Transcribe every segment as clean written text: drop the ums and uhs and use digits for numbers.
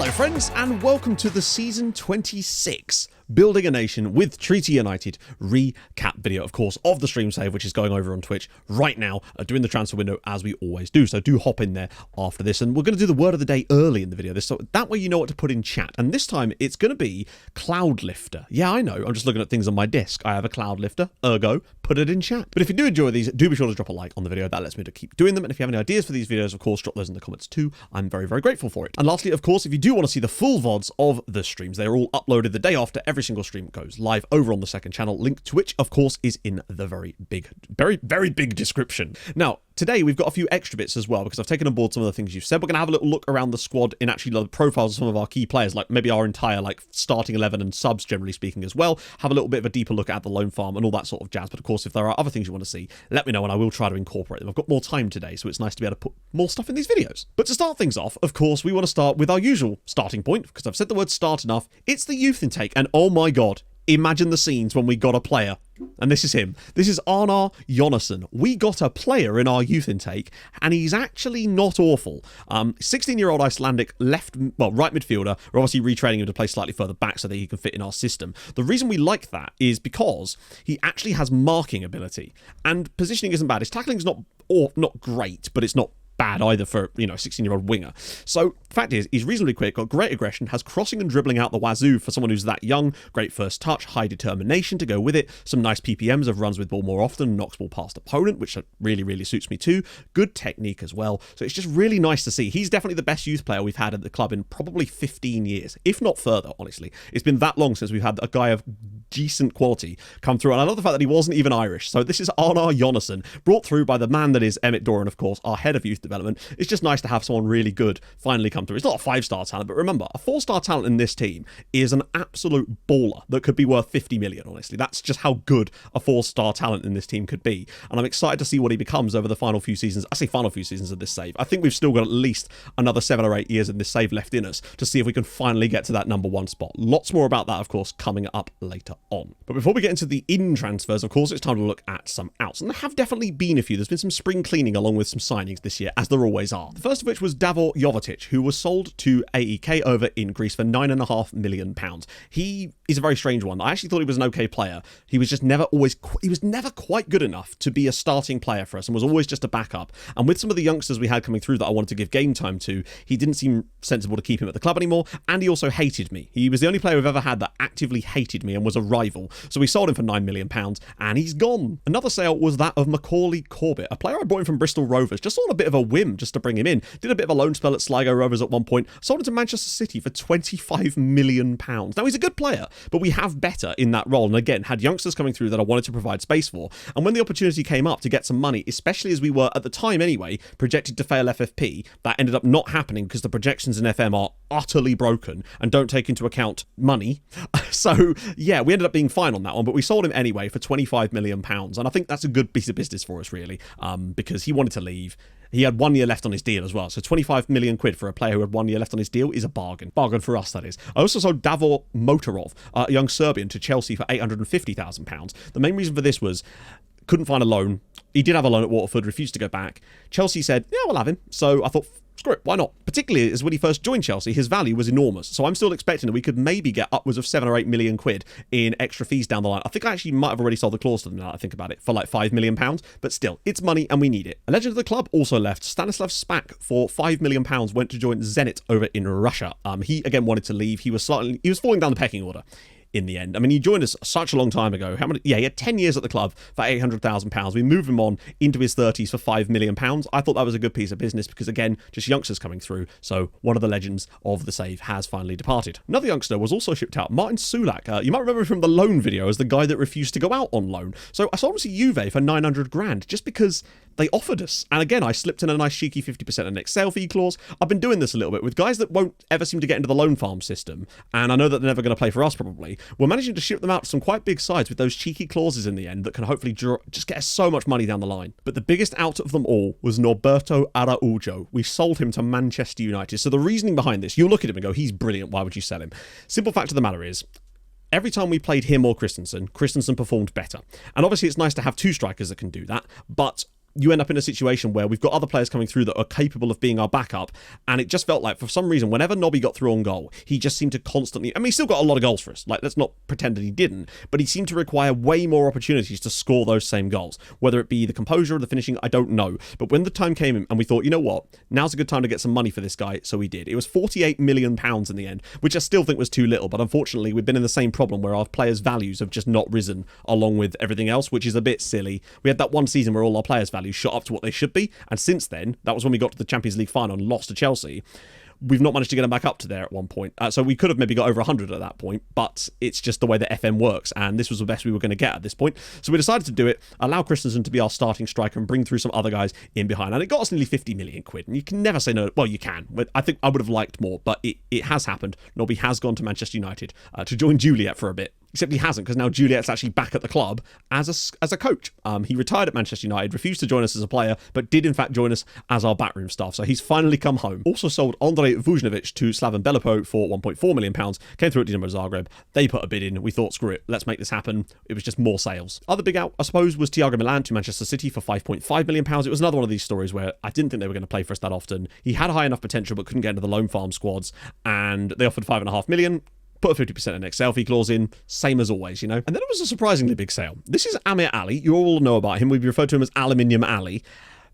Hello friends, and welcome to the Season 26 Building a Nation with Treaty United recap video, of course, of the stream save, which is going over on Twitch right now, doing the transfer window as we always do. So do hop in there after this, and we're going to do the word of the day early in the video, so that way you know what to put in chat. And this time it's going to be Cloud Lifter. Yeah, I know, I'm just looking at things on my desk. I have a Cloud Lifter, ergo, put it in chat. But if you do enjoy these, do be sure to drop a like on the video. That lets me to keep doing them. And if you have any ideas for these videos, of course, drop those in the comments too. I'm very, very grateful for it. And lastly, of course, if you do want to see the full VODs of the streams, they are all uploaded the day after every single stream goes live over on the second channel. Link to which, of course, is in the very big description. Now, today we've got a few extra bits as well, because I've taken on board some of the things you've said. We're going to have a little look around the squad in actually the profiles of some of our key players, like maybe our entire starting 11 and subs, generally speaking, as well. Have a little bit of a deeper look at the loan farm and all that sort of jazz. But of course, if there are other things you want to see, let me know and I will try to incorporate them. I've got more time today, so it's nice to be able to put more stuff in these videos. But to start things off, of course, we want to start with our usual starting point, because I've said the word start enough. It's the youth intake, and oh my god, imagine the scenes when we got a player. And this is him. This is Arnar Jonasson. We got a player in our youth intake, and he's actually not awful. 16-year-old Icelandic right midfielder. We're obviously retraining him to play slightly further back so that he can fit in our system. The reason we like that is because he actually has marking ability, and positioning isn't bad. His tackling's not great, but it's not bad either for, a 16-year-old winger. So the fact is, he's reasonably quick, got great aggression, has crossing and dribbling out the wazoo for someone who's that young, great first touch, high determination to go with it, some nice PPMs of runs with ball more often, knocks ball past opponent, which really, really suits me too. Good technique as well. So it's just really nice to see. He's definitely the best youth player we've had at the club in probably 15 years, if not further, honestly. It's been that long since we've had a guy of decent quality come through, and I love the fact that he wasn't even Irish. So this is Arnar Jonasson, brought through by the man that is Emmett Doran, of course, our head of youth development. It's just nice to have someone really good finally come through. It's not a 5-star talent, but remember, a 4-star talent in this team is an absolute baller that could be worth 50 million, honestly. That's just how good a 4-star talent in this team could be. And I'm excited to see what he becomes over the final few seasons. I say final few seasons of this save. I think we've still got at least another 7 or 8 years in this save left in us to see if we can finally get to that number 1 spot. Lots more about that, of course, coming up later on. But before we get into the in transfers, of course, it's time to look at some outs. And there have definitely been a few. There's been some spring cleaning along with some signings this year, as there always are. The first of which was Davor Jovetic, who was sold to AEK over in Greece for £9.5 million. He is a very strange one. I actually thought he was an okay player. He was just never quite good enough to be a starting player for us, and was always just a backup. And with some of the youngsters we had coming through that I wanted to give game time to, he didn't seem sensible to keep him at the club anymore, and he also hated me. He was the only player we've ever had that actively hated me and was a rival. So we sold him for £9 million, and he's gone. Another sale was that of Macaulay Corbett, a player I brought in from Bristol Rovers, just on a bit of a whim, just to bring him in. Did a bit of a loan spell at Sligo Rovers at one point, sold him to Manchester City for £25 million. Now, he's a good player, but we have better in that role, and again, had youngsters coming through that I wanted to provide space for. And when the opportunity came up to get some money, especially as we were, at the time anyway, projected to fail FFP, that ended up not happening because the projections in FM are utterly broken and don't take into account money. So, yeah, we ended up being fine on that one, but we sold him anyway for £25 million. And I think that's a good piece of business for us, really, because he wanted to leave. He had 1 year left on his deal as well. So 25 million quid for a player who had 1 year left on his deal is a bargain. Bargain for us, that is. I also sold Davor Motorov, a young Serbian, to Chelsea for £850,000. The main reason for this was couldn't find a loan. He did have a loan at Waterford, refused to go back. Chelsea said, yeah, we'll have him. So I thought, screw it, why not? Particularly as when he first joined Chelsea, his value was enormous. So I'm still expecting that we could maybe get upwards of 7 or 8 million quid in extra fees down the line. I think I actually might have already sold the clause to them now that I think about it, for like £5 million. But still, it's money and we need it. A legend of the club also left. Stanislav Spak for £5 million went to join Zenit over in Russia. He again wanted to leave. He was falling down the pecking order in the end. I mean, he joined us such a long time ago. He had 10 years at the club for £800,000. We moved him on into his 30s for £5 million. I thought that was a good piece of business because, again, just youngsters coming through. So one of the legends of the save has finally departed. Another youngster was also shipped out, Martin Sulak. You might remember from the loan video as the guy that refused to go out on loan. So I sold him to Juve for 900 grand just because they offered us. And again, I slipped in a nice cheeky 50% of next sale fee clause. I've been doing this a little bit with guys that won't ever seem to get into the loan farm system. And I know that they're never going to play for us probably. We're managing to ship them out to some quite big sides with those cheeky clauses in the end that can hopefully just get us so much money down the line. But the biggest out of them all was Norberto Araujo. We sold him to Manchester United. So the reasoning behind this, you'll look at him and go, he's brilliant. Why would you sell him? Simple fact of the matter is, every time we played him or Christensen performed better. And obviously it's nice to have two strikers that can do that, but you end up in a situation where we've got other players coming through that are capable of being our backup, and it just felt like for some reason whenever Nobby got through on goal, he just seemed to constantly, I mean, he still got a lot of goals for us, like, let's not pretend that he didn't, but he seemed to require way more opportunities to score those same goals, whether it be the composure or the finishing, I don't know, but when the time came in and we thought, you know what, now's a good time to get some money for this guy, so we did. It was £48 million in the end, which I still think was too little, but unfortunately we've been in the same problem where our players' values have just not risen along with everything else, which is a bit silly. We had that one season where all our players' values shot up to what they should be, and since then, that was when we got to the Champions League final and lost to Chelsea. We've not managed to get them back up to there at one point. So we could have maybe got over 100 at that point, but it's just the way that FM works, and this was the best we were going to get at this point. So we decided to do it, allow Christensen to be our starting striker and bring through some other guys in behind, and it got us nearly 50 million quid, and you can never say no. Well, you can. I think I would have liked more, but it has happened. Nobby has gone to Manchester United to join Juliet for a bit. Except he hasn't, because now Juliet's actually back at the club as a coach. He retired at Manchester United, refused to join us as a player, but did in fact join us as our backroom staff. So he's finally come home. Also sold Andrei Vujnovic to Slaven Belipo for £1.4 million. Came through at Dinamo Zagreb. They put a bid in. We thought, screw it, let's make this happen. It was just more sales. Other big out, I suppose, was Tiago Milan to Manchester City for £5.5 million. It was another one of these stories where I didn't think they were going to play for us that often. He had high enough potential, but couldn't get into the loan farm squads, and they offered £5.5 million. Put a 50% next sale fee clause in, same as always, you know. And then it was a surprisingly big sale. This is Amir Ali. You all know about him. We've referred to him as Aluminium Ali.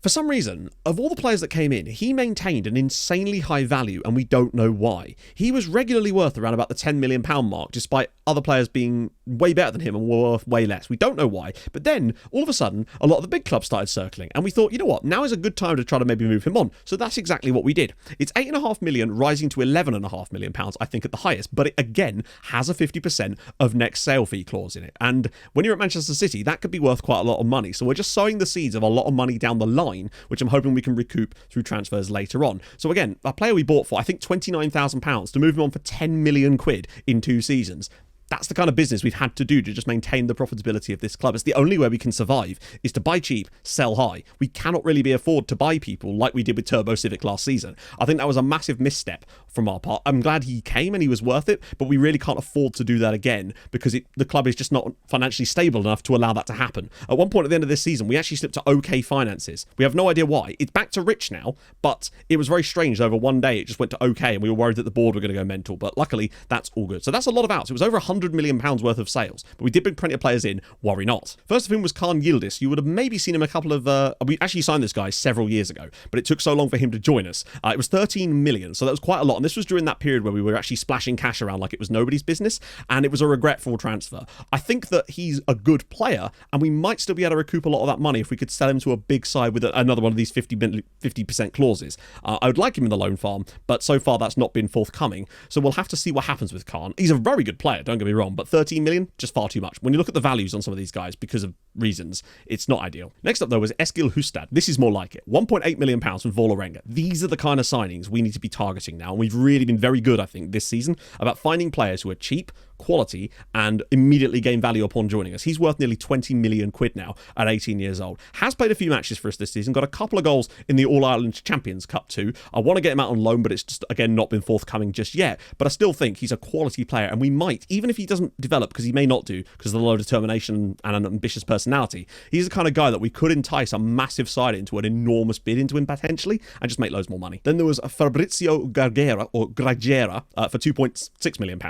For some reason, of all the players that came in, he maintained an insanely high value, and we don't know why. He was regularly worth around about the £10 million mark, despite other players being way better than him and were worth way less. We don't know why. But then, all of a sudden, a lot of the big clubs started circling, and we thought, you know what, now is a good time to try to maybe move him on. So that's exactly what we did. It's £8.5 million, rising to £11.5 million, I think, at the highest, but it, again, has a 50% of next sale fee clause in it. And when you're at Manchester City, that could be worth quite a lot of money. So we're just sowing the seeds of a lot of money down the line, which I'm hoping we can recoup through transfers later on. So again, a player we bought for, I think, £29,000 to move him on for 10 million quid in 2 seasons. That's the kind of business we've had to do to just maintain the profitability of this club. It's the only way we can survive is to buy cheap, sell high. We cannot really be afford to buy people like we did with Turbo Civic last season. I think that was a massive misstep from our part. I'm glad he came and he was worth it, but we really can't afford to do that again because the club is just not financially stable enough to allow that to happen. At one point at the end of this season, we actually slipped to okay finances. We have no idea why. It's back to rich now, but it was very strange. Over one day, it just went to okay, and we were worried that the board were going to go mental, but luckily, that's all good. So that's a lot of outs. It was over £100 million worth of sales, but we did bring plenty of players in, worry not. First of whom was Kaan Yildiz. You would have maybe seen him a couple of, we actually signed this guy several years ago, but it took so long for him to join us. It was 13 million, so that was quite a lot, and this was during that period where we were actually splashing cash around like it was nobody's business, and it was a regretful transfer. I think that he's a good player, and we might still be able to recoup a lot of that money if we could sell him to a big side with another one of these 50% clauses. I would like him in the loan farm, but so far that's not been forthcoming, so we'll have to see what happens with Kaan. He's a very good player, don't get me wrong, but 13 million, just far too much. When you look at the values on some of these guys, because of reasons, it's not ideal. Next up, though, was Eskil Hustad. This is more like it. £1.8 million from Vålerenga. These are the kind of signings we need to be targeting now, and we've really been very good, I think, this season about finding players who are cheap, quality, and immediately gain value upon joining us. He's worth nearly 20 million quid now at 18 years old. Has played a few matches for us this season, got a couple of goals in the All-Ireland Champions Cup too. I want to get him out on loan, but it's just, again, not been forthcoming just yet. But I still think he's a quality player, and we might, even if he doesn't develop, because he may not do, because of the low determination and an ambitious personality, he's the kind of guy that we could entice a massive side into an enormous bid into him potentially, and just make loads more money. Then there was Fabrizio Gragera for £2.6 million.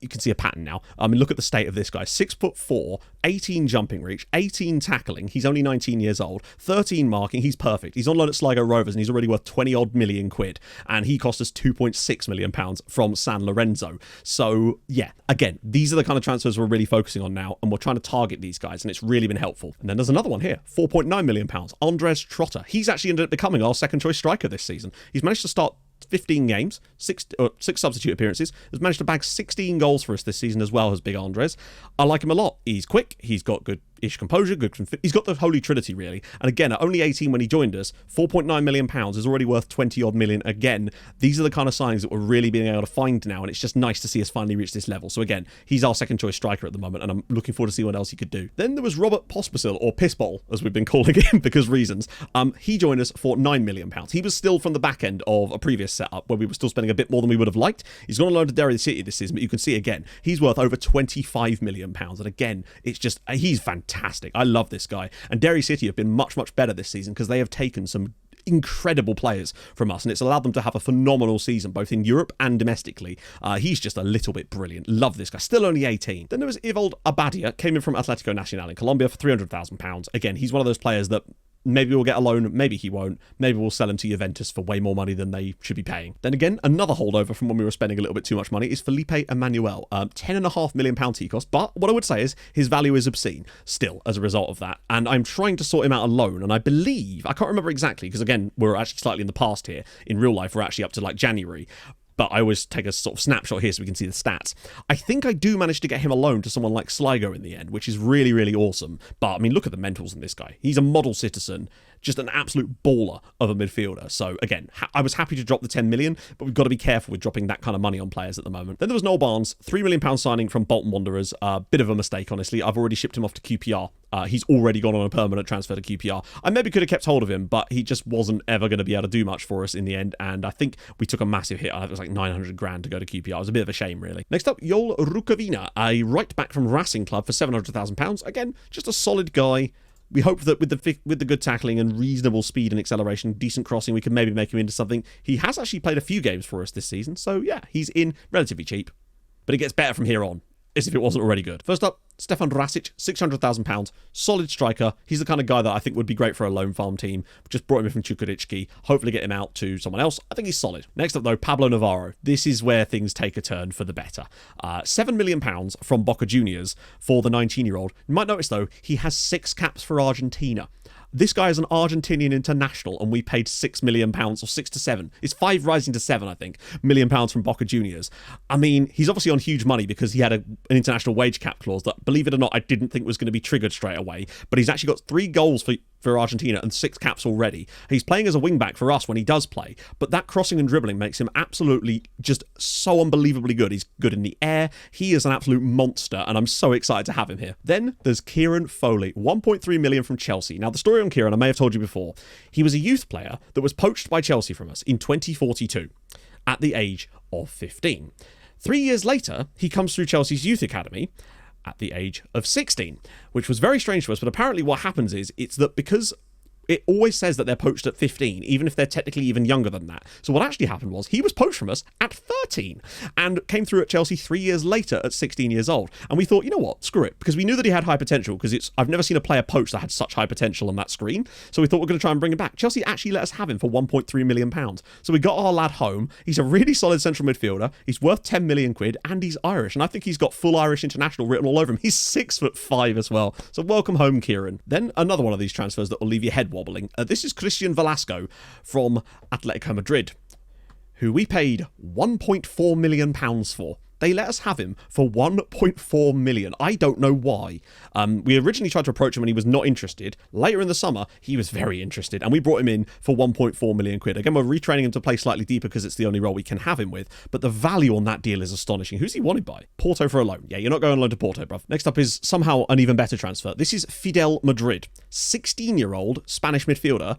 You can see a pattern now. I mean, look at the state of this guy. 6'4", 18 jumping reach, 18 tackling. He's only 19 years old, 13 marking. He's perfect. He's on loan at Sligo Rovers, and he's already worth 20-odd million quid. And he cost us £2.6 million from San Lorenzo. So, yeah, again, these are the kind of transfers we're really focusing on now, and we're trying to target these guys, and it's really been helpful. And then there's another one here, £4.9 million. Andres Trotter. He's actually ended up becoming our second-choice striker this season. He's managed to start 15 games, six substitute appearances, has managed to bag 16 goals for us this season as well as Big Andres. I like him a lot. He's quick, he's got good-ish composure, he's got the holy trinity really. And again, at only 18 when he joined us, £4.9 million is already worth 20-odd million again. These are the kind of signings that we're really being able to find now, and it's just nice to see us finally reach this level. So again, he's our second choice striker at the moment, and I'm looking forward to see what else he could do. Then there was Robert Pospisil, or Pissball, as we've been calling him because reasons. He joined us for £9 million. He was still from the back end of a previous setup where we were still spending a bit more than we would have liked. He's gone on loan to Derry City this season, but you can see again, he's worth over £25 million. And again, it's just, he's fantastic. fantastic. I love this guy. And Derry City have been much, much better this season because they have taken some incredible players from us, and it's allowed them to have a phenomenal season both in Europe and domestically. He's just a little bit brilliant. Love this guy. Still only 18. Then there was Evold Abadia, came in from Atletico Nacional in Colombia for £300,000. Again, he's one of those players that maybe we'll get a loan, maybe he won't. Maybe we'll sell him to Juventus for way more money than they should be paying. Then again, another holdover from when we were spending a little bit too much money is Felipe Emmanuel. £10.5 million he cost, but what I would say is his value is obscene still as a result of that. And I'm trying to sort him out a loan, and I believe, I can't remember exactly, because again, we're actually slightly in the past here. In real life, we're actually up to like January. But I always take a sort of snapshot here so we can see the stats. I think I do manage to get him a loan to someone like Sligo in the end, which is really, really awesome. But, I mean, look at the mentals in this guy. He's a model citizen, just an absolute baller of a midfielder. So, again, I was happy to drop the 10 million, but we've got to be careful with dropping that kind of money on players at the moment. Then there was Noel Barnes, £3 million signing from Bolton Wanderers. Bit of a mistake, honestly. I've already shipped him off to QPR. He's already gone on a permanent transfer to QPR. I maybe could have kept hold of him, but he just wasn't ever going to be able to do much for us in the end, and I think we took a massive hit. It was like 900 grand to go to QPR. It was a bit of a shame, really. Next up, Yolo Rukavina, a right back from Racing Club for £700,000. Again, just a solid guy. We hope that with the good tackling and reasonable speed and acceleration, decent crossing, we can maybe make him into something. He has actually played a few games for us this season, so yeah, he's in relatively cheap. But it gets better from here on, as if it wasn't already good. First up, Stefan Drasich, £600,000, solid striker. He's the kind of guy that I think would be great for a loan farm team. Just brought him in from Chukwuemeka. Hopefully get him out to someone else. I think he's solid. Next up though, Pablo Navarro. This is where things take a turn for the better. £7 million from Boca Juniors for the 19-year-old. You might notice though, he has 6 caps for Argentina. This guy is an Argentinian international, and we paid £6 million, or 6 to 7. It's 5 rising to 7, I think, million pounds from Boca Juniors. I mean, he's obviously on huge money because he had an international wage cap clause that, believe it or not, I didn't think was going to be triggered straight away. But he's actually got 3 goals for Argentina and 6 caps already. He's playing as a wing-back for us when he does play, but that crossing and dribbling makes him absolutely just so unbelievably good. He's good in the air. He is an absolute monster, and I'm so excited to have him here. Then there's Kieran Foley, 1.3 million from Chelsea. Now, the story on Kieran, I may have told you before, he was a youth player that was poached by Chelsea from us in 2042 at the age of 15. 3 years later, he comes through Chelsea's youth academy at the age of 16, which was very strange to us, but apparently what happens is it's that because it always says that they're poached at 15, even if they're technically even younger than that. So what actually happened was he was poached from us at 13 and came through at Chelsea 3 years later at 16 years old. And we thought, you know what, screw it, because we knew that he had high potential, because I've never seen a player poached that had such high potential on that screen. So we thought we're going to try and bring him back. Chelsea actually let us have him for £1.3 million. So we got our lad home. He's a really solid central midfielder. He's worth 10 million quid, and he's Irish. And I think he's got full Irish international written all over him. He's 6'5" as well. So welcome home, Kieran. Then another one of these transfers that will leave your head wobbling. This is Christian Velasco from Atletico Madrid, who we paid £1.4 million for. They let us have him for 1.4 million. I don't know why. We originally tried to approach him and he was not interested. Later in the summer, he was very interested, and we brought him in for 1.4 million quid. Again, we're retraining him to play slightly deeper because it's the only role we can have him with, but the value on that deal is astonishing. Who's he wanted by? Porto for a loan. Yeah, you're not going on loan to Porto, bruv. Next up is somehow an even better transfer. This is Fidel Madrid, 16-year-old Spanish midfielder,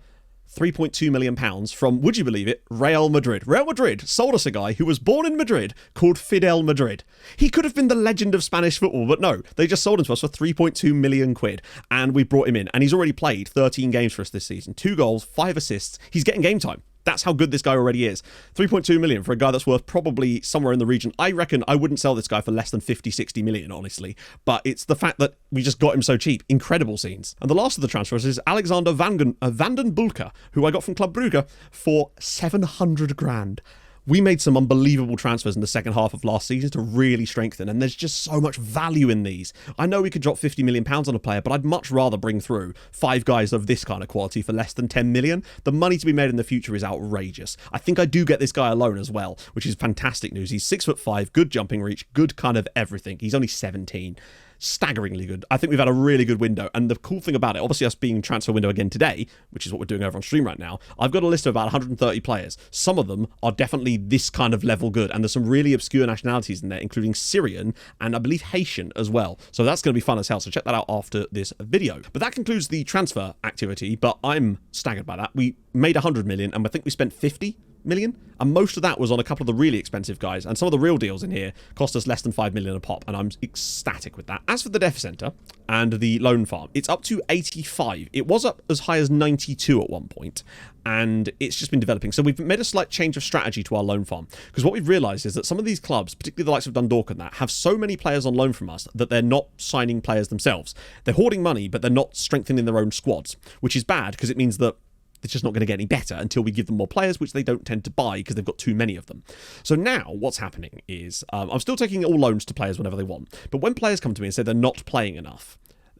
£3.2 million from, would you believe it, Real Madrid. Real Madrid sold us a guy who was born in Madrid called Fidel Madrid. He could have been the legend of Spanish football, but no, they just sold him to us for 3.2 million quid, and we brought him in, and he's already played 13 games for us this season, 2 goals, 5 assists. He's getting game time. That's how good this guy already is. 3.2 million for a guy that's worth probably somewhere in the region. I reckon I wouldn't sell this guy for less than 50, 60 million, honestly. But it's the fact that we just got him so cheap. Incredible scenes. And the last of the transfers is Alexander Vanden Bulke, who I got from Club Brugge for 700 grand. We made some unbelievable transfers in the second half of last season to really strengthen, and there's just so much value in these. I know we could drop £50 million on a player, but I'd much rather bring through 5 guys of this kind of quality for less than 10 million. The money to be made in the future is outrageous. I think I do get this guy alone as well, which is fantastic news. He's 6'5", good jumping reach, good kind of everything. He's only 17. Staggeringly good. I think we've had a really good window, and the cool thing about it, obviously us being transfer window again today, which is what we're doing over on stream right now, I've got a list of about 130 players. Some of them are definitely this kind of level good, and there's some really obscure nationalities in there, including Syrian and I believe Haitian as well. So that's going to be fun as hell, so check that out after this video. But that concludes the transfer activity, but I'm staggered by that. We made 100 million, and I think we spent 50 million, and most of that was on a couple of the really expensive guys, and some of the real deals in here cost us less than 5 million a pop, and I'm ecstatic with that. As for the Dev Center and the loan farm, it's up to 85. It was up as high as 92 at one point, and it's just been developing. So we've made a slight change of strategy to our loan farm, because what we've realised is that some of these clubs, particularly the likes of Dundalk and that, have so many players on loan from us that they're not signing players themselves. They're hoarding money, but they're not strengthening their own squads, which is bad, because it means that it's just not going to get any better until we give them more players, which they don't tend to buy because they've got too many of them. So now what's happening is I'm still taking all loans to players whenever they want. But when players come to me and say they're not playing enough,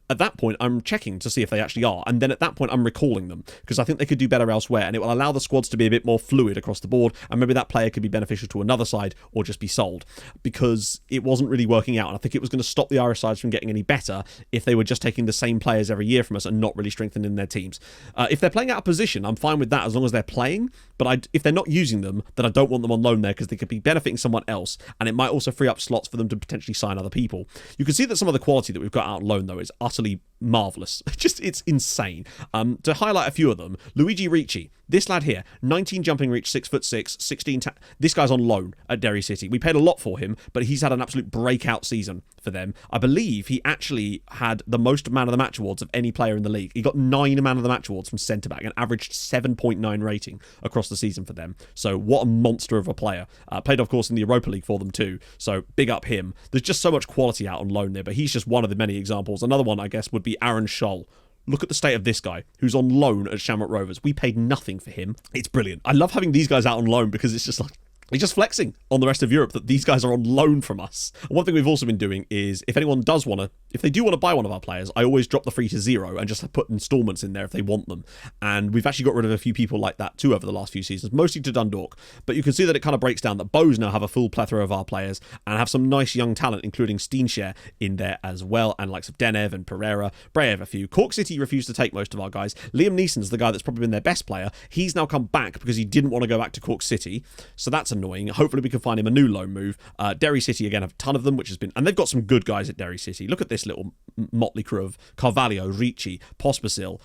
at that point, I'm checking to see if they actually are. And then at that point, I'm recalling them because I think they could do better elsewhere. And it will allow the squads to be a bit more fluid across the board. And maybe that player could be beneficial to another side or just be sold, because it wasn't really working out. And I think it was going to stop the Irish sides from getting any better if they were just taking the same players every year from us and not really strengthening their teams. If they're playing out of position, I'm fine with that as long as they're playing. But if they're not using them, then I don't want them on loan there because they could be benefiting someone else. And it might also free up slots for them to potentially sign other people. You can see that some of the quality that we've got out on loan, though, is utterly marvellous. It's insane. To highlight a few of them, Luigi Richie, this lad here, 19 jumping reach, 6'6", 16. This guy's on loan at Derry City. We paid a lot for him, but he's had an absolute breakout season for them. I believe he actually had the most man of the match awards of any player in the league. He got 9 man of the match awards from centre back and averaged 7.9 rating across the season for them. So what a monster of a player. Played, of course, in the Europa League for them too. So big up him. There's just so much quality out on loan there, but he's just one of the many examples. Another one, I guess, would be Aaron Shull. Look at the state of this guy, who's on loan at Shamrock Rovers. We paid nothing for him. It's brilliant. I love having these guys out on loan because it's just like, he's just flexing on the rest of Europe that these guys are on loan from us. And one thing we've also been doing is if anyone does want to, if they do want to buy one of our players, I always drop the free to 0 and just put installments in there if they want them. And we've actually got rid of a few people like that too over the last few seasons, mostly to Dundalk. But you can see that it kind of breaks down that Bows now have a full plethora of our players and have some nice young talent, including Steenshare in there as well, and likes of Denev and Pereira. Bray have a few. Cork City refused to take most of our guys. Liam Neeson's the guy that's probably been their best player. He's now come back because he didn't want to go back to Cork City. So that's annoying. Hopefully we can find him a new loan move. Derry City, again, have a ton of them, which has been... And they've got some good guys at Derry City. Look at this little motley crew of Carvalho, Ricci, Pospisil.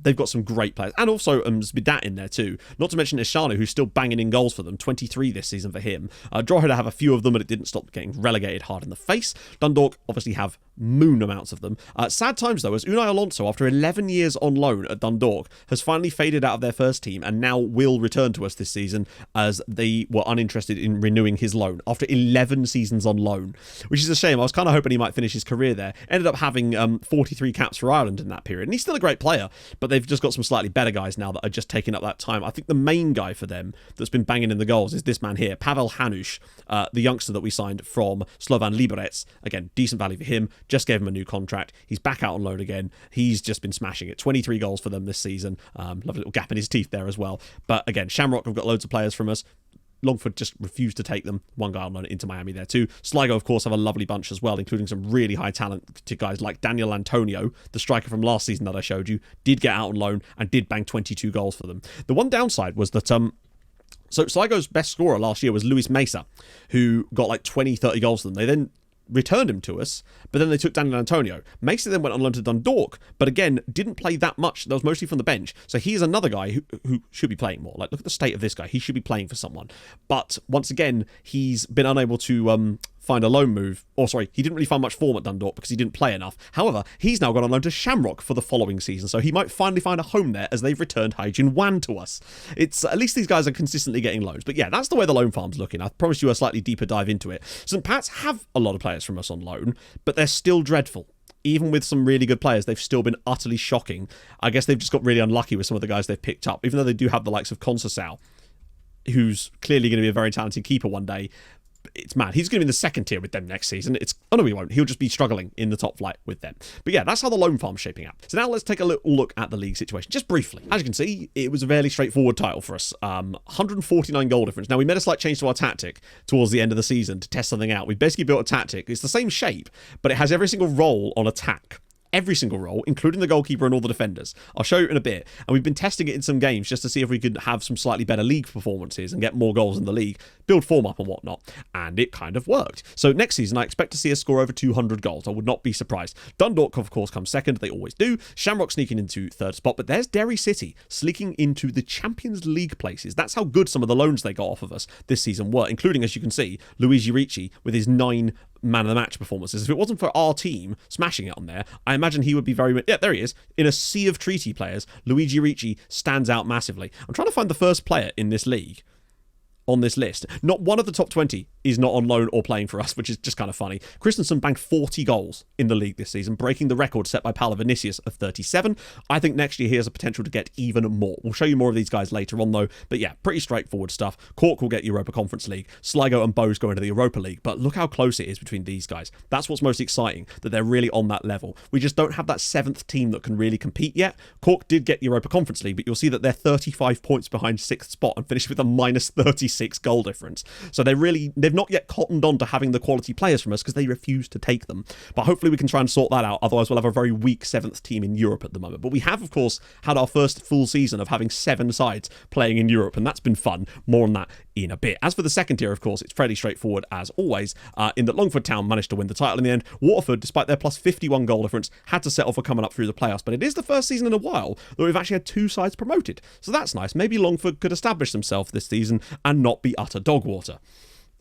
They've got some great players. And also Zbidat in there too. Not to mention Ishano, who's still banging in goals for them. 23 this season for him. Drogheda have a few of them, but it didn't stop getting relegated hard in the face. Dundalk obviously have moon amounts of them. Sad times, though, as Unai Alonso, after 11 years on loan at Dundalk, has finally faded out of their first team and now will return to us this season as they were uninterested in renewing his loan after 11 seasons on loan, which is a shame. I was kind of hoping he might finish his career there. Ended up having 43 caps for Ireland in that period, and he's still a great player, but they've just got some slightly better guys now that are just taking up that time. I think the main guy for them that's been banging in the goals is this man here, Pavel Hanush, the youngster that we signed from Slovan Liberec. Again, decent value for him, just gave him a new contract. He's back out on loan again. He's just been smashing it. 23 goals for them this season. Lovely little gap in his teeth there as well. But again, Shamrock have got loads of players from us. Longford just refused to take them. One guy on loan into Miami there too. Sligo, of course, have a lovely bunch as well, including some really high talent to guys like Daniel Antonio, the striker from last season that I showed you, did get out on loan and did bang 22 goals for them. The one downside was that so Sligo's best scorer last year was Luis Mesa, who got like 20, 30 goals for them. They then returned him to us, but then they took Daniel Antonio. Mesa then went on loan to Dundalk, but again, didn't play that much. That was mostly from the bench. So he is another guy who should be playing more. Like, look at the state of this guy. He should be playing for someone. But once again, he's been unable to find a loan move. Or sorry, he didn't really find much form at Dundalk because he didn't play enough. However, he's now gone on loan to Shamrock for the following season, so he might finally find a home there as they've returned Haijin Wan to us. It's at least these guys are consistently getting loans. But yeah, that's the way the loan farm's looking. I promised you a slightly deeper dive into it. St. Pat's have a lot of players from us on loan, but they're still dreadful. Even with some really good players, they've still been utterly shocking. I guess they've just got really unlucky with some of the guys they've picked up, even though they do have the likes of Conceição, who's clearly going to be a very talented keeper one day. It's mad. He's going to be in the second tier with them next season. Oh no, he won't. He'll just be struggling in the top flight with them. But yeah, that's how the loan farm's shaping up. So now let's take a little look at the league situation, just briefly. As you can see, it was a fairly straightforward title for us. 149 goal difference. Now, we made a slight change to our tactic towards the end of the season to test something out. We basically built a tactic. It's the same shape, but it has every single role on attack every single role, including the goalkeeper and all the defenders. I'll show you in a bit. And we've been testing it in some games just to see if we could have some slightly better league performances and get more goals in the league, build form up and whatnot. And it kind of worked. So next season, I expect to see us score over 200 goals. I would not be surprised. Dundalk, of course, comes second. They always do. Shamrock sneaking into third spot. But there's Derry City sneaking into the Champions League places. That's how good some of the loans they got off of us this season were, including, as you can see, Luigi Richie with his 9 man of the match performances. If it wasn't for our team smashing it on there, I imagine he would be very... Yeah, there he is. In a sea of treaty players, Luigi Richie stands out massively. I'm trying to find the first player in this league on this list. Not one of the top 20 is not on loan or playing for us, which is just kind of funny. Christensen banked 40 goals in the league this season, breaking the record set by Paolo Vinicius of 37. I think next year he has a potential to get even more. We'll show you more of these guys later on though, but yeah, pretty straightforward stuff. Cork will get Europa Conference League, Sligo and Bowes go into the Europa League, but look how close it is between these guys. That's what's most exciting, that they're really on that level. We just don't have that 7th team that can really compete yet. Cork did get Europa Conference League, but you'll see that they're 35 points behind 6th spot and finished with a minus 36 goal difference. So they've not yet cottoned on to having the quality players from us because they refuse to take them. But hopefully we can try and sort that out. Otherwise we'll have a very weak 7th team in Europe at the moment. But we have, of course, had our first full season of having 7 sides playing in Europe, and that's been fun. More on that in a bit. As for the second tier, of course, it's fairly straightforward as always, in that Longford Town managed to win the title in the end. Waterford, despite their plus 51 goal difference, had to settle for coming up through the playoffs. But it is the first season in a while that we've actually had 2 sides promoted. So that's nice. Maybe Longford could establish themselves this season and not be utter dog water.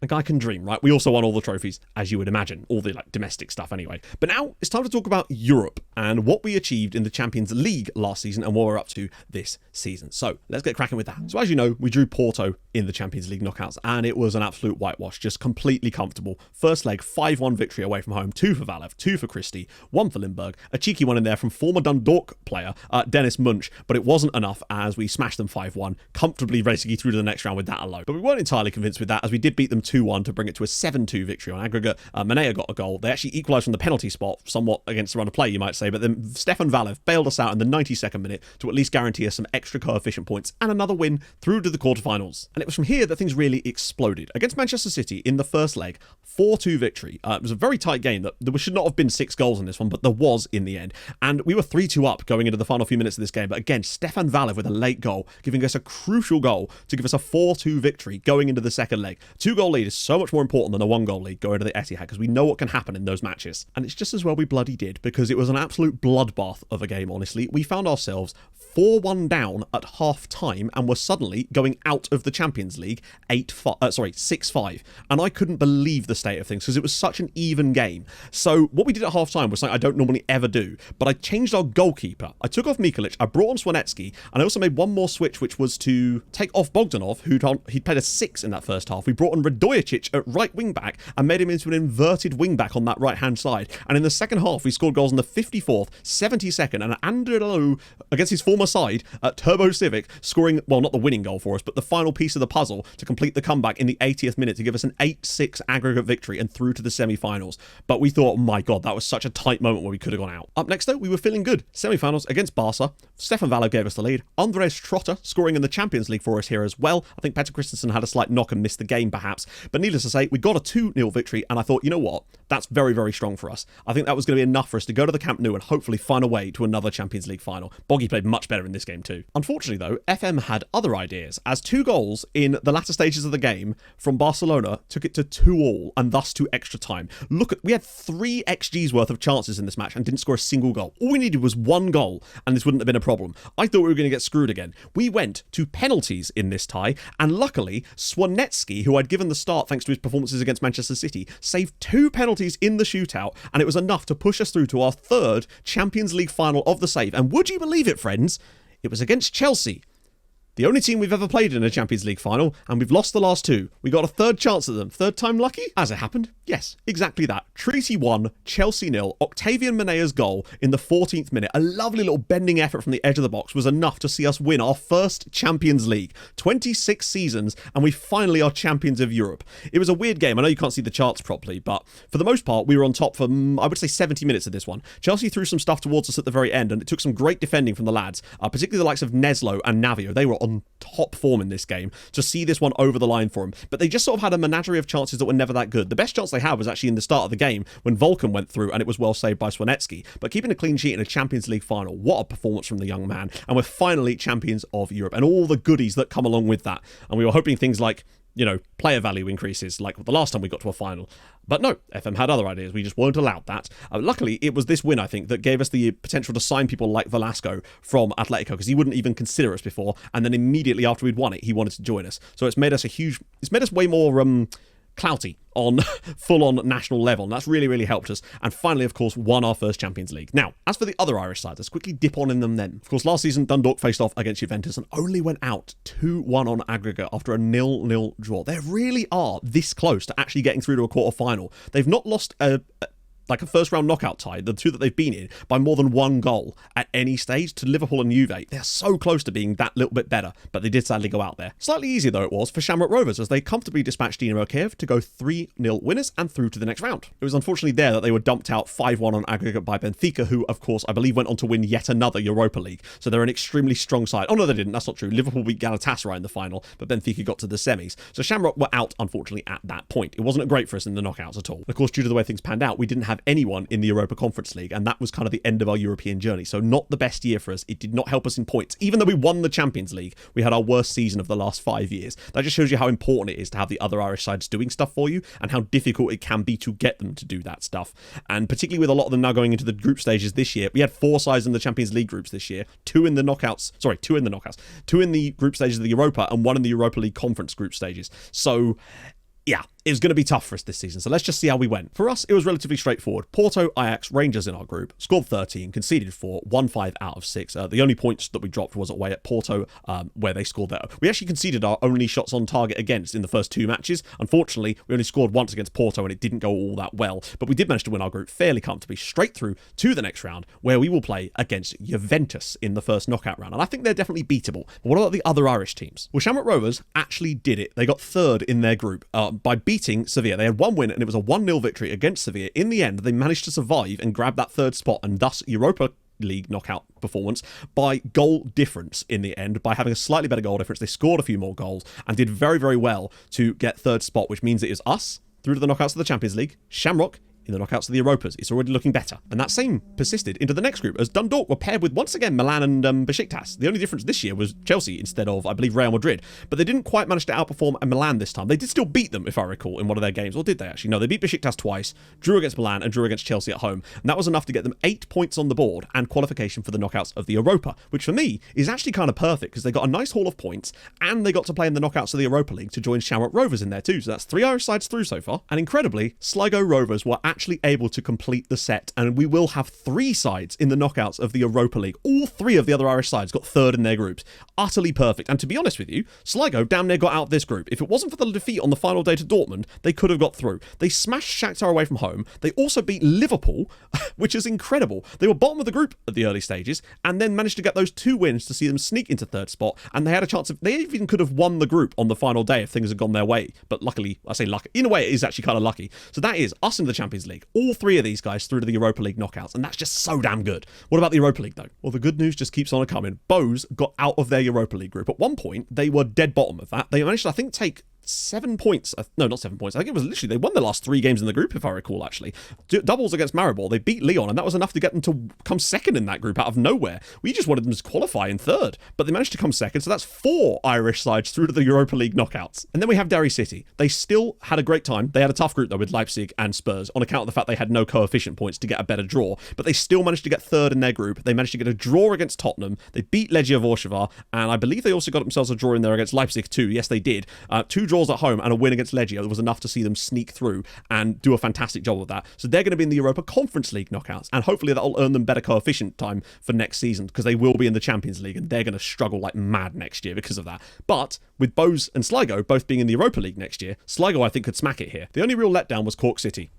A guy can dream, right? We also won all the trophies, as you would imagine. All the domestic stuff anyway. But now it's time to talk about Europe and what we achieved in the Champions League last season and what we're up to this season. So let's get cracking with that. So as you know, we drew Porto in the Champions League knockouts and it was an absolute whitewash, just completely comfortable. First leg, 5-1 victory away from home, 2 for Valve, 2 for Christie, 1 for Lindbergh. A cheeky one in there from former Dundalk player, Dennis Munch, but it wasn't enough as we smashed them 5-1, comfortably basically through to the next round with that alone. But we weren't entirely convinced with that as we did beat them 2-1 to bring it to a 7-2 victory on aggregate. Manea got a goal. They actually equalised from the penalty spot, somewhat against the run of play, you might say, but then Stefan Valve bailed us out in the 92nd minute to at least guarantee us some extra coefficient points and another win through to the quarterfinals. And it was from here that things really exploded. Against Manchester City in the first leg, 4-2 victory. It was a very tight game. There should not have been 6 goals in this one, but there was in the end. And we were 3-2 up going into the final few minutes of this game. But again, Stefan Valve with a late goal, giving us a crucial goal to give us a 4-2 victory going into the second leg. 2-goal lead is so much more important than a 1-goal lead going to the Etihad because we know what can happen in those matches. And it's just as well we bloody did because it was an absolute bloodbath of a game, honestly. We found ourselves 4-1 down at half time and were suddenly going out of the Champions League 6-5. And I couldn't believe the state of things because it was such an even game. So what we did at half time was something I don't normally ever do, but I changed our goalkeeper. I took off Mikolic, I brought on Swanetsky, and I also made one more switch, which was to take off Bogdanov, he'd played a 6 in that first half. We brought on Radojicic at right wing back and made him into an inverted wing back on that right hand side. And in the second half, we scored goals in the 54th, 72nd, and Angelo against his former side at Turbo Civic, scoring, well, not the winning goal for us, but the final piece of the puzzle to complete the comeback in the 80th minute to give us an 8-6 aggregate victory and through to the semi-finals. But we thought, oh my God, that was such a tight moment where we could have gone out. Up next, though, we were feeling good. Semi-finals against Barca. Stefan Valve gave us the lead. Andres Trotter scoring in the Champions League for us here as well. I think Petter Christensen had a slight knock and missed the game, perhaps. But needless to say, we got a 2-0 victory, and I thought, you know what? That's very, very strong for us. I think that was going to be enough for us to go to the Camp Nou and hopefully find a way to another Champions League final. Boggy played much better in this game too. Unfortunately, though, FM had other ideas, as 2 goals in the latter stages of the game from Barcelona took it to 2-2 and thus to extra time. We had 3 XG's worth of chances in this match and didn't score a single goal. All we needed was 1 goal and this wouldn't have been a problem. I thought we were going to get screwed again. We went to penalties in this tie, and luckily Swanetsky, who I'd given the start thanks to his performances against Manchester City, saved 2 penalties in the shootout, and it was enough to push us through to our 3rd Champions League final of the save. And would you believe it, friends? It was against Chelsea. The only team we've ever played in a Champions League final, and we've lost the last 2. We got a 3rd chance at them. 3rd time lucky? As it happened, yes, exactly that. Treaty 1, Chelsea 0. Octavian Manea's goal in the 14th minute, a lovely little bending effort from the edge of the box, was enough to see us win our first Champions League. 26 seasons, and we finally are champions of Europe. It was a weird game. I know you can't see the charts properly, but for the most part, we were on top for, I would say, 70 minutes of this one. Chelsea threw some stuff towards us at the very end, and it took some great defending from the lads, particularly the likes of Neslo and Navio. They were on top form in this game to see this one over the line for them. But they just sort of had a menagerie of chances that were never that good. The best chance they had was actually in the start of the game when Vulcan went through and it was well saved by Swanetsky. But keeping a clean sheet in a Champions League final, what a performance from the young man. And we're finally champions of Europe and all the goodies that come along with that. And we were hoping things like, you know, player value increases like the last time we got to a final. But no, FM had other ideas. We just weren't allowed that. Luckily, it was this win, I think, that gave us the potential to sign people like Velasco from Atletico, because he wouldn't even consider us before. And then immediately after we'd won it, he wanted to join us. So it's made us way more clouty on full-on national level, and that's really, really helped us. And finally, of course, won our first Champions League. Now, as for the other Irish sides, let's quickly dip on in them then. Of course, last season, Dundalk faced off against Juventus and only went out 2-1 on aggregate after a 0-0 draw. They really are this close to actually getting through to a quarter-final. They've not lost a first round knockout tie, the two that they've been in, by more than one goal at any stage to Liverpool and Juve. They're so close to being that little bit better, but they did sadly go out there. Slightly easier though it was for Shamrock Rovers as they comfortably dispatched Dinamo Kiev to go 3-0 winners and through to the next round. It was unfortunately there that they were dumped out 5-1 on aggregate by Benfica, who of course I believe went on to win yet another Europa League. So they're an extremely strong side. Oh no, they didn't, that's not true. Liverpool beat Galatasaray in the final, but Benfica got to the semis. So Shamrock were out unfortunately at that point. It wasn't great for us in the knockouts at all. Of course, due to the way things panned out, we didn't have anyone in the Europa Conference League, and that was kind of the end of our European journey. So not the best year for us. It did not help us in points. Even though we won the Champions League, we had our worst season of the last 5 years. That just shows you how important it is to have the other Irish sides doing stuff for you and how difficult it can be to get them to do that stuff. And particularly with a lot of them now going into the group stages this year, we had 4 sides in the Champions League groups this year, 2 in the group stages of the Europa and 1 in the Europa League conference group stages. So yeah, it was going to be tough for us this season, so let's just see how we went. For us, it was relatively straightforward. Porto, Ajax, Rangers in our group, scored 13, conceded 4, won 5 out of 6. The only points that we dropped was away at Porto, where they scored there. We actually conceded our only shots on target against in the first 2 matches. Unfortunately, we only scored once against Porto, and it didn't go all that well, but we did manage to win our group fairly comfortably, straight through to the next round, where we will play against Juventus in the first knockout round, and I think they're definitely beatable. But what about the other Irish teams? Well, Shamrock Rovers actually did it. They got 3rd in their group by beating Sevilla. They had 1 win and it was a 1-0 victory against Sevilla. In the end, they managed to survive and grab that 3rd spot and thus Europa League knockout performance by goal difference in the end. By having a slightly better goal difference, they scored a few more goals and did very, very well to get 3rd spot, which means it is us through to the knockouts of the Champions League, Shamrock in the knockouts of the Europas. It's already looking better. And that same persisted into the next group as Dundalk were paired with, once again, Milan and Besiktas. The only difference this year was Chelsea instead of, I believe, Real Madrid. But they didn't quite manage to outperform Milan this time. They did still beat them, if I recall, in one of their games. Or did they actually? No, they beat Besiktas twice, drew against Milan and drew against Chelsea at home. And that was enough to get them 8 points on the board and qualification for the knockouts of the Europa, which for me is actually kind of perfect because they got a nice haul of points and they got to play in the knockouts of the Europa League to join Shamrock Rovers in there too. So that's 3 Irish sides through so far. And incredibly, Sligo Rovers were actually able to complete the set, and we will have 3 sides in the knockouts of the Europa League. All 3 of the other Irish sides got 3rd in their groups. Utterly perfect. And to be honest with you, Sligo damn near got out this group. If it wasn't for the defeat on the final day to Dortmund, they could have got through. They smashed Shakhtar away from home. They also beat Liverpool, which is incredible. They were bottom of the group at the early stages, and then managed to get those 2 wins to see them sneak into 3rd spot, and they had a chance of, they even could have won the group on the final day if things had gone their way. But luckily, I say lucky, in a way it is actually kind of lucky. So that is us in the Champions League. All 3 of these guys through to the Europa League knockouts, and that's just so damn good. What about the Europa League though? Well, the good news just keeps on coming. Bose got out of their Europa League group. At one point, they were dead bottom of that. They managed to, I think, take 7 points. No, not 7 points. I think it was literally, they won the last 3 games in the group, if I recall, actually. Doubles against Maribor. They beat Lyon, and that was enough to get them to come 2nd in that group out of nowhere. We just wanted them to qualify in 3rd, but they managed to come 2nd, so that's 4 Irish sides through to the Europa League knockouts. And then we have Derry City. They still had a great time. They had a tough group, though, with Leipzig and Spurs, on account of the fact they had no coefficient points to get a better draw, but they still managed to get 3rd in their group. They managed to get a draw against Tottenham. They beat Legia Warsaw, and I believe they also got themselves a draw in there against Leipzig too. Yes, they did. 2 draws at home and a win against Legia was enough to see them sneak through and do a fantastic job of that. So they're going to be in the Europa Conference League knockouts, and hopefully that'll earn them better coefficient time for next season, because they will be in the Champions League and they're going to struggle like mad next year because of that. But with Bose and Sligo both being in the Europa League next year, Sligo I think could smack it here. The only real letdown was Cork City.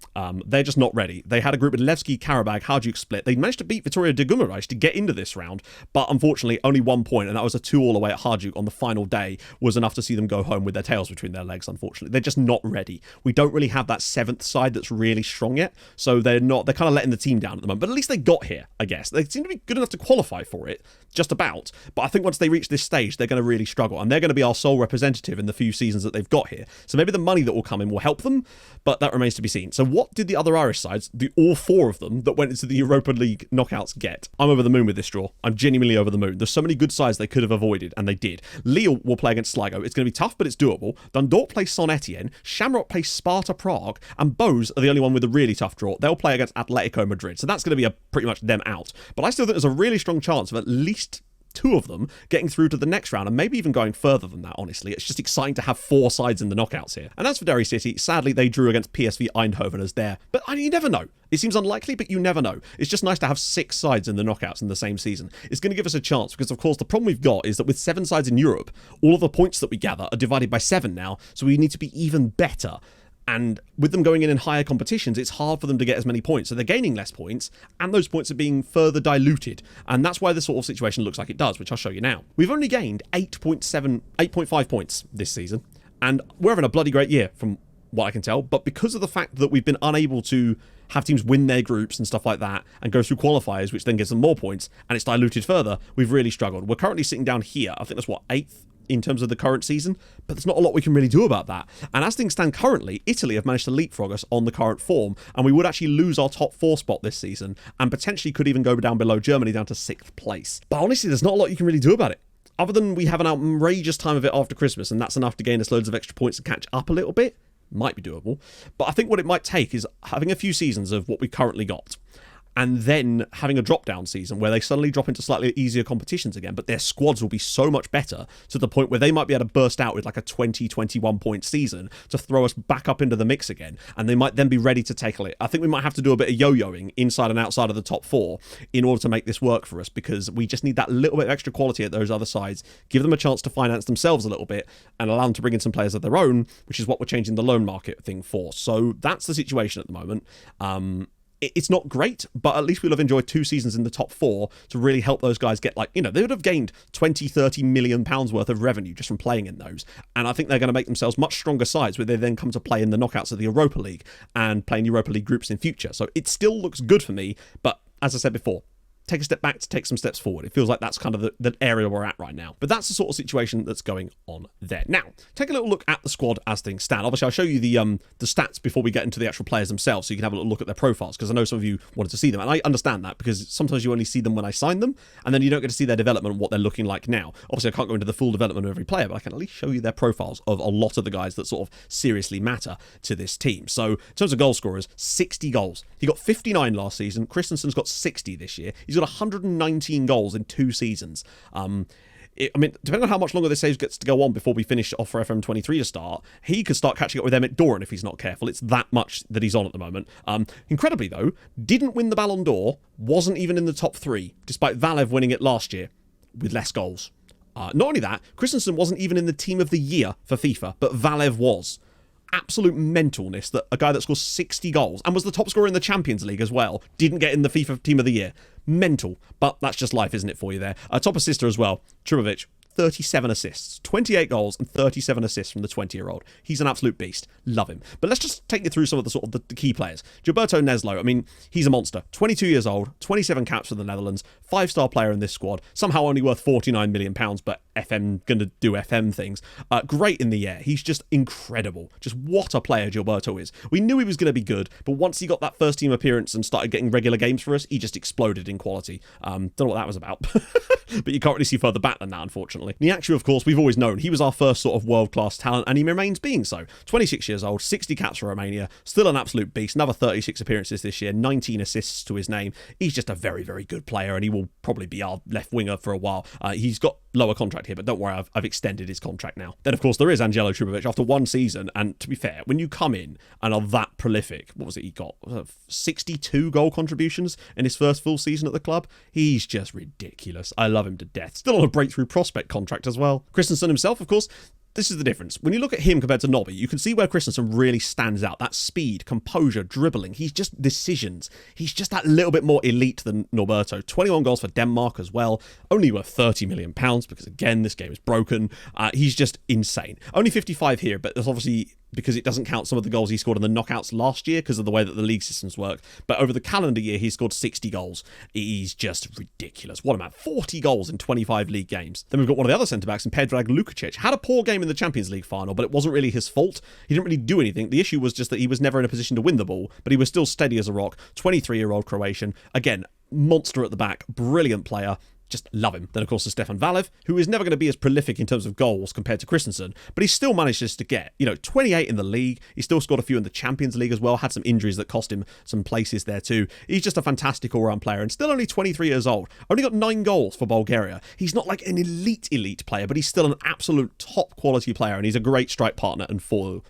They're just not ready. They had a group with Levski, Karabag, Hajduk split. They managed to beat Vitoria Dugumaric to get into this round, but unfortunately only 1 point, and that was a 2-all away at Hajduk on the final day, was enough to see them go home with their tails between their legs, unfortunately. They're just not ready. We don't really have that 7th side that's really strong yet, so they're kind of letting the team down at the moment, but at least they got here, I guess. They seem to be good enough to qualify for it, just about, but I think once they reach this stage, they're going to really struggle, and they're going to be our sole representative in the few seasons that they've got here. So maybe the money that will come in will help them, but that remains to be seen. So what did the other Irish sides, all 4 of them that went into the Europa League knockouts, get? I'm over the moon with this draw. I'm genuinely over the moon. There's so many good sides they could have avoided, and they did. Lille will play against Sligo. It's going to be tough, but it's doable. Dundalk plays Saint Etienne. Shamrock plays Sparta Prague, and Bose are the only one with a really tough draw. They'll play against Atletico Madrid, so that's going to be pretty much them out. But I still think there's a really strong chance of at least 2 of them getting through to the next round, and maybe even going further than that, honestly. It's just exciting to have 4 sides in the knockouts here. And as for Derry City, sadly they drew against PSV Eindhoven as there. But you never know. It seems unlikely, but you never know. It's just nice to have 6 sides in the knockouts in the same season. It's going to give us a chance, because of course the problem we've got is that with 7 sides in Europe, all of the points that we gather are divided by 7 now, so we need to be even better. And with them going in higher competitions, it's hard for them to get as many points. So they're gaining less points, and those points are being further diluted. And that's why this sort of situation looks like it does, which I'll show you now. We've only gained 8.5 points this season, and we're having a bloody great year from what I can tell. But because of the fact that we've been unable to have teams win their groups and stuff like that, and go through qualifiers, which then gives them more points, and it's diluted further, we've really struggled. We're currently sitting down here. I think that's 8th in terms of the current season, but there's not a lot we can really do about that. And as things stand currently, Italy have managed to leapfrog us on the current form, and we would actually lose our top 4 spot this season, and potentially could even go down below Germany down to 6th place. But honestly, there's not a lot you can really do about it, other than we have an outrageous time of it after Christmas, and that's enough to gain us loads of extra points and catch up a little bit. Might be doable, but I think what it might take is having a few seasons of what we currently got, and then having a drop-down season where they suddenly drop into slightly easier competitions again, but their squads will be so much better to the point where they might be able to burst out with like a 20, 21-point season to throw us back up into the mix again, and they might then be ready to tackle it. I think we might have to do a bit of yo-yoing inside and outside of the top 4 in order to make this work for us, because we just need that little bit of extra quality at those other sides, give them a chance to finance themselves a little bit, and allow them to bring in some players of their own, which is what we're changing the loan market thing for. So that's the situation at the moment. It's not great, but at least we'll have enjoyed 2 seasons in the top 4 to really help those guys get, they would have gained 20, 30 million pounds worth of revenue just from playing in those. And I think they're going to make themselves much stronger sides where they then come to play in the knockouts of the Europa League and play in Europa League groups in future. So it still looks good for me, but as I said before, take a step back to take some steps forward. It feels like that's kind of the area we're at right now. But that's the sort of situation that's going on there. Now, take a little look at the squad as things stand. Obviously, I'll show you the stats before we get into the actual players themselves, so you can have a little look at their profiles, because I know some of you wanted to see them, and I understand that, because sometimes you only see them when I sign them, and then you don't get to see their development and what they're looking like now. Obviously, I can't go into the full development of every player, but I can at least show you their profiles of a lot of the guys that sort of seriously matter to this team. So, in terms of goal scorers, 60 goals. He got 59 last season. Christensen's got 60 this year. He's got 119 goals in 2 seasons. Depending on how much longer this save gets to go on before we finish off for FM23 to start, he could start catching up with Emmett Doran if he's not careful. It's that much that he's on at the moment. Incredibly, though, didn't win the Ballon d'Or, wasn't even in the top 3, despite Valve winning it last year with less goals. Not only that, Christensen wasn't even in the Team of the Year for FIFA, but Valve was. Absolute mentalness that a guy that scores 60 goals and was the top scorer in the Champions League as well didn't get in the FIFA Team of the Year. Mental, but that's just life, isn't it, for you there? Top assister as well, Trubovic, 37 assists, 28 goals and 37 assists from the 20-year-old. He's an absolute beast. Love him. But let's just take you through some of the key players. Gilberto Neslo, he's a monster. 22 years old, 27 caps for the Netherlands, 5-star player in this squad, somehow only worth £49 million, but FM gonna do FM things. Great in the air. He's just incredible. Just what a player Gilberto is. We knew he was going to be good, but once he got that first team appearance and started getting regular games for us, he just exploded in quality. Don't know what that was about. But you can't really see further back than that, unfortunately. Niakchu, of course, we've always known. He was our first sort of world-class talent, and he remains being so. 26 years old, 60 caps for Romania, still an absolute beast. Another 36 appearances this year, 19 assists to his name. He's just a very, very good player, and he will probably be our left winger for a while. He's got lower contract here, but don't worry, I've extended his contract now. Then, of course, there is Angelo Supervision after 1 season, and to be fair, when you come in and are that prolific, what was it he got? 62 goal contributions in his first full season at the club? He's just ridiculous. I love him to death. Still on a breakthrough prospect contract as well. Christensen himself, of course, this is the difference. When you look at him compared to Nobby, you can see where Christensen really stands out. That speed, composure, dribbling. He's just decisions. He's just that little bit more elite than Norberto. 21 goals for Denmark as well. Only worth £30 million because, again, this game is broken. He's just insane. Only 55 here, but there's obviously because it doesn't count some of the goals he scored in the knockouts last year because of the way that the league systems work. But over the calendar year, he scored 60 goals. He's just ridiculous. What a man. 40 goals in 25 league games. Then we've got one of the other centre-backs in Predrag Lukacic. Had a poor game in the Champions League final, but it wasn't really his fault. He didn't really do anything. The issue was just that he was never in a position to win the ball, but he was still steady as a rock. 23-year-old Croatian. Again, monster at the back. Brilliant player. Just love him. Then, of course, there's Stefan Valve, who is never going to be as prolific in terms of goals compared to Christensen, but he still manages to get, 28 in the league. He still scored a few in the Champions League as well, had some injuries that cost him some places there too. He's just a fantastic all-round player and still only 23 years old. Only got 9 goals for Bulgaria. He's not like an elite player, but he's still an absolute top quality player, and he's a great strike partner and foil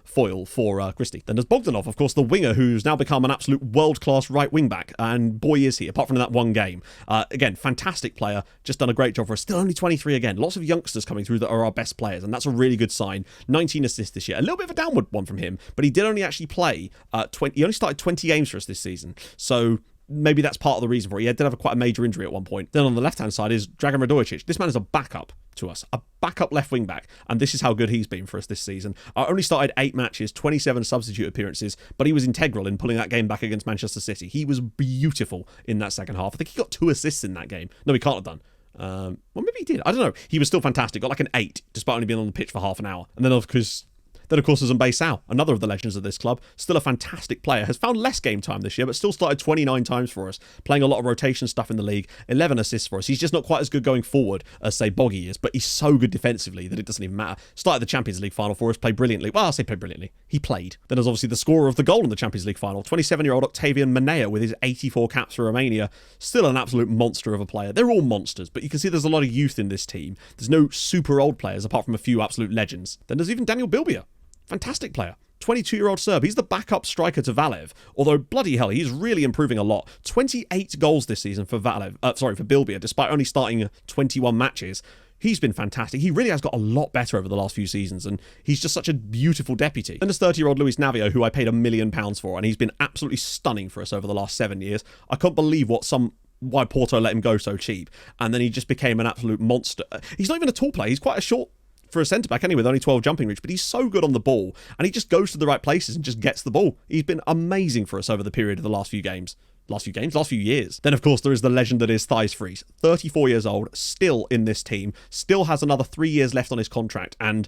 for Christie. Then there's Bogdanov, of course, the winger, who's now become an absolute world-class right wing-back, and boy is he, apart from that one game. Again, fantastic player. Just done a great job for us. Still only 23 again. Lots of youngsters coming through that are our best players, and that's a really good sign. 19 assists this year. A little bit of a downward one from him, but he did only actually play 20. He only started 20 games for us this season. So maybe that's part of the reason for it. He did have quite a major injury at one point. Then on the left-hand side is Dragan Radojicic. This man is a backup to us. A backup left wing-back. And this is how good he's been for us this season. Only started 8 matches, 27 substitute appearances, but he was integral in pulling that game back against Manchester City. He was beautiful in that second half. I think he got 2 assists in that game. No, he can't have done. Well, maybe he did. I don't know. He was still fantastic. Got like an 8, despite only being on the pitch for half an hour. And then, of course, there's Mbaye, another of the legends of this club. Still a fantastic player. Has found less game time this year, but still started 29 times for us. Playing a lot of rotation stuff in the league. 11 assists for us. He's just not quite as good going forward as, say, Boggy is, but he's so good defensively that it doesn't even matter. Started the Champions League final for us. Played brilliantly. Well, I'll say played brilliantly. He played. Then there's obviously the scorer of the goal in the Champions League final. 27-year-old Octavian Manea with his 84 caps for Romania. Still an absolute monster of a player. They're all monsters, but you can see there's a lot of youth in this team. There's no super old players apart from a few absolute legends. Then there's even Daniel Bilbier. Fantastic player. 22-year-old Serb. He's the backup striker to Valve. Although, bloody hell, he's really improving a lot. 28 goals this season for Bilbier, despite only starting 21 matches. He's been fantastic. He really has got a lot better over the last few seasons, and he's just such a beautiful deputy. Then there's 30-year-old Luis Navio, who I paid £1 million for, and he's been absolutely stunning for us over the last 7 years. I can't believe why Porto let him go so cheap, and then he just became an absolute monster. He's not even a tall player. He's quite a short for a centre-back anyway, with only 12 jumping reach, but he's so good on the ball, and he just goes to the right places and just gets the ball. He's been amazing for us over the period of the last few years. Then, of course, there is the legend that is Thijs Fries. 34 years old, still in this team, still has another 3 years left on his contract, and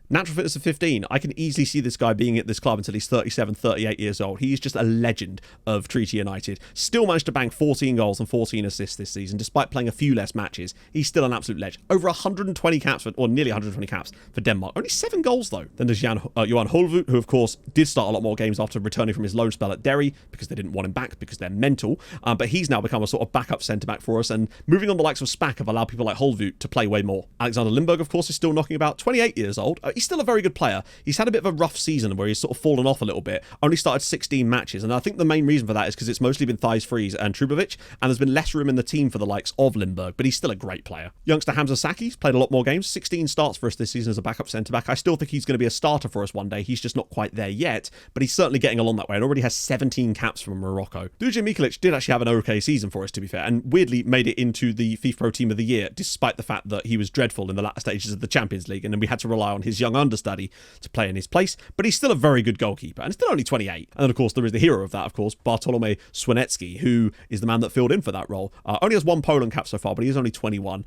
natural fitness of 15. I can easily see this guy being at this club until he's 37, 38 years old. He is just a legend of Treaty United. Still managed to bang 14 goals and 14 assists this season, despite playing a few less matches. He's still an absolute legend. Over 120 caps, or nearly 120 caps for Denmark. Only 7 goals, though. Then there's Johan Holvoet, who, of course, did start a lot more games after returning from his loan spell at Derry, because they didn't want him back, because they're mental. But he's now become a sort of backup centre-back for us, and moving on the likes of Spack have allowed people like Holvoet to play way more. Alexander Lindbergh, of course, is still knocking about. 28 years old. He's still a very good player. He's had a bit of a rough season where he's sort of fallen off a little bit. Only started 16 matches, and I think the main reason for that is because it's mostly been Thijs Fries and Trubovic, and there's been less room in the team for the likes of Lindbergh, but he's still a great player. Youngster Hamza Saki's played a lot more games, 16 starts for us this season as a backup centre-back. I still think he's going to be a starter for us one day. He's just not quite there yet, but he's certainly getting along that way and already has 17 caps from Morocco. Dujan Mikolic did actually have an okay season for us, to be fair, and weirdly made it into the FIFA Pro Team of the Year, despite the fact that he was dreadful in the latter stages of the Champions League, and then we had to rely on his young understudy to play in his place, but he's still a very good goalkeeper, and still only 28. And then, of course, there is the hero of that, of course, Bartolomej Swanecki, who is the man that filled in for that role. Only has 1 Poland cap so far, but he is only 21.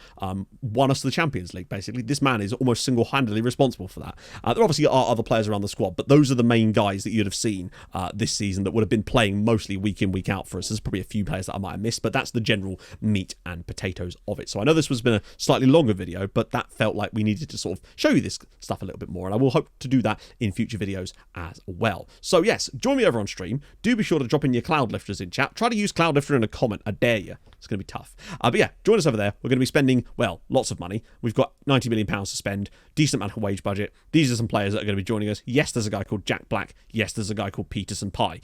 Won us the Champions League, basically. This man is almost single-handedly responsible for that. There obviously are other players around the squad, but those are the main guys that you'd have seen this season that would have been playing mostly week in, week out for us. There's probably a few players that I might have missed, but that's the general meat and potatoes of it. So I know this has been a slightly longer video, but that felt like we needed to sort of show you this stuff a little bit more, and I will hope to do that in future videos as well. So yes, join me over on stream. Do be sure to drop in your cloud lifters in chat. Try to use cloud lifter in a comment. I dare you. It's going to be tough. But yeah, join us over there. We're going to be spending, well, lots of money. We've got £90 million to spend. Decent amount of wage budget. These are some players that are going to be joining us. Yes, there's a guy called Jack Black. Yes, there's a guy called Peterson Pie.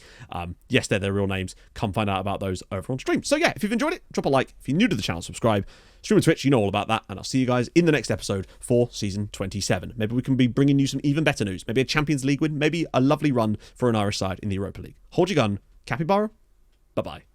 Yes, they're their real names. Come find out about those over on stream. So yeah, if you've enjoyed it, drop a like. If you're new to the channel, subscribe. Stream on Twitch, you know all about that, and I'll see you guys in the next episode for Season 27. Maybe we can be bringing you some even better news. Maybe a Champions League win, maybe a lovely run for an Irish side in the Europa League. Hold your gun. Capybara. Bye-bye.